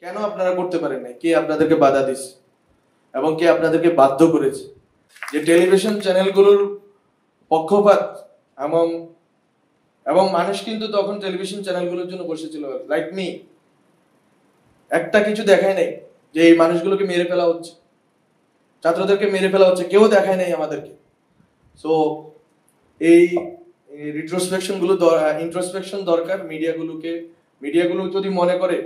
কেন আপনারা করতে পারেন না? কে আপনাদেরকে বাধা দিচ্ছে এবং কে আপনাদেরকে বাধ্য করেছে? যে টেলিভিশন চ্যানেলগুলোর পক্ষপাত এবং এবং মানুষ কিন্তু তখন টেলিভিশন চ্যানেলগুলোর জন্য বসেছিল, লাইক মি। একটা কিছু দেখায় নাই যে এই মানুষগুলোকে মেরে ফেলা হচ্ছে, ছাত্রদেরকে মেরে ফেলা হচ্ছে, কেউ দেখায় নাই আমাদেরকে। সো এই ইন্ট্রোস্পেকশন দরকার মিডিয়াগুলো যদি মনে করে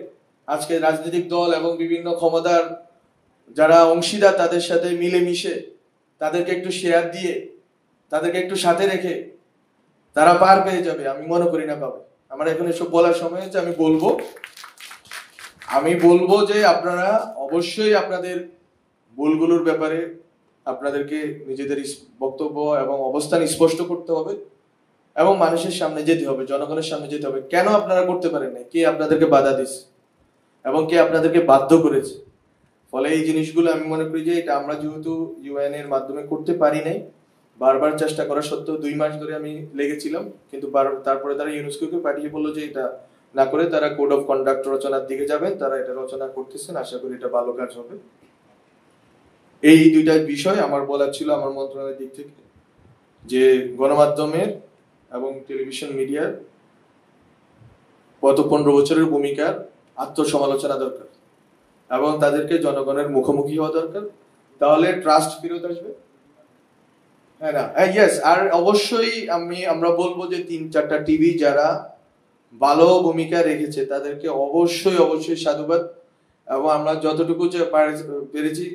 আজকে রাজনৈতিক দল এবং বিভিন্ন ক্ষমতার যারা অংশীদার তাদের সাথে মিলেমিশে তাদেরকে একটু শেয়ার দিয়ে তাদেরকে একটু সাথে রেখে তারা পার পেয়ে যাবে, আমি মনে করি না পাবে। আমার এখন এসব বলার সময় হচ্ছে। আমি বলবো যে আপনারা অবশ্যই আপনাদের ভুলগুলোর ব্যাপারে আপনাদেরকে নিজেদের বক্তব্য এবং অবস্থান স্পষ্ট করতে হবে এবং মানুষের সামনে যেতে হবে, জনগণের সামনে যেতে হবে। কেন আপনারা করতে পারেন না? কে আপনাদেরকে বাধা দিচ্ছে এবং কে আপনাদেরকে বাধ্য করেছে? ফলে এই জিনিসগুলো আমি মনে করি যে এটা আমরা যেহেতু ইউএন এর মাধ্যমে করতে পারি নাই, বারবার চেষ্টা করা সত্ত্বেও 2 মাস ধরে আমি লেগেছিলাম, কিন্তু তারপরে তারা ইউনেস্কোকে পাঠিয়ে বললো যে এটা না করে তারা কোড অফ কন্ডাক্ট রচনার দিকে যাবেন। তারা এটা রচনা করতেছেন, আশা করি এটা ভালো কাজ হবে। এই দুইটা বিষয় আমার বলার ছিল আমার মন্ত্রণালয়ের দিক থেকে, যে গণমাধ্যমের এবং টেলিভিশন মিডিয়ার গত 15 বছরের ভূমিকার আত্মসমালোচনা দরকার এবং তাদেরকে জনগণের মুখোমুখি হওয়া দরকার, তাহলে ট্রাস্ট ফেরত আসবে। হ্যাঁ না, ইয়েস। আর অবশ্যই আমরা বলবো যে 3-4টা টিভি যারা ভালো ভূমিকা রেখেছে তাদেরকে অবশ্যই সাধুবাদ। এবং আমরা যতটুকু পেরেছি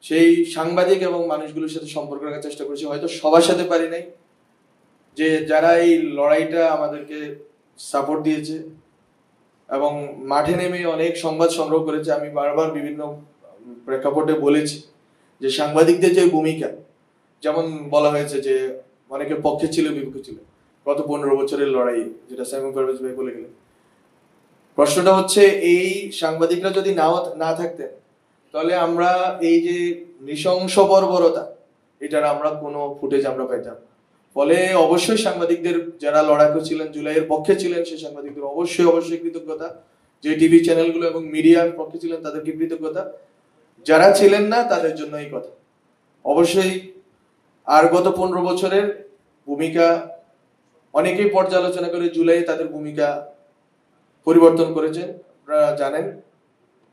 সেই সাংবাদিক এবং মানুষগুলোর সাথে সম্পর্ক রাখার চেষ্টা করেছি, হয়তো সবার সাথে পারি নাই। যে যারা এই লড়াইটা আমাদেরকে সাপোর্ট দিয়েছে এবং মাঠে নেমে অনেক সংবাদ সংগ্রহ করেছে, আমি বারবার বিভিন্ন প্রেক্ষাপটে বলেছি যে সাংবাদিকদের যে ভূমিকা, যেমন বলা হয়েছে যে অনেকের পক্ষে ছিল বিপক্ষে ছিল, গত 15 বছরের লড়াই, যেটা সাইমন পারভেজ ভাই বলে গেলেন। প্রশ্নটা হচ্ছে এই সাংবাদিকরা যদি না থাকতেন তাহলে আমরা এই যে নৃশংস বর্বরতা এটার আমরা কোনো ফুটেজ আমরা পাইতাম। ফলে অবশ্যই সাংবাদিকদের যারা লড়াকু ছিলেন, জুলাইয়ের পক্ষে ছিলেন, সেই সাংবাদিকদের অবশ্যই কৃতজ্ঞতা। যে টিভি চ্যানেলগুলো এবং মিডিয়ার পক্ষে ছিলেন তাদেরকে কৃতজ্ঞতা। যারা ছিলেন না তাদের জন্য এই কথা অবশ্যই। আর গত 15 বছরের ভূমিকা অনেকেই পর্যালোচনা করে জুলাই তাদের ভূমিকা পরিবর্তন করেছেন, আপনারা জানেন,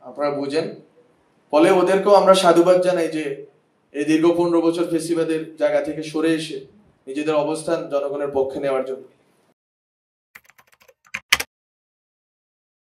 আপনারা বুঝেন। ফলে ওদেরকেও আমরা সাধুবাদ জানাই যে এই দীর্ঘ 15 বছর ফেসিবাদের জায়গা থেকে সরে এসে নিজেদের অবস্থান জনগণের পক্ষে নেওয়ার জন্য।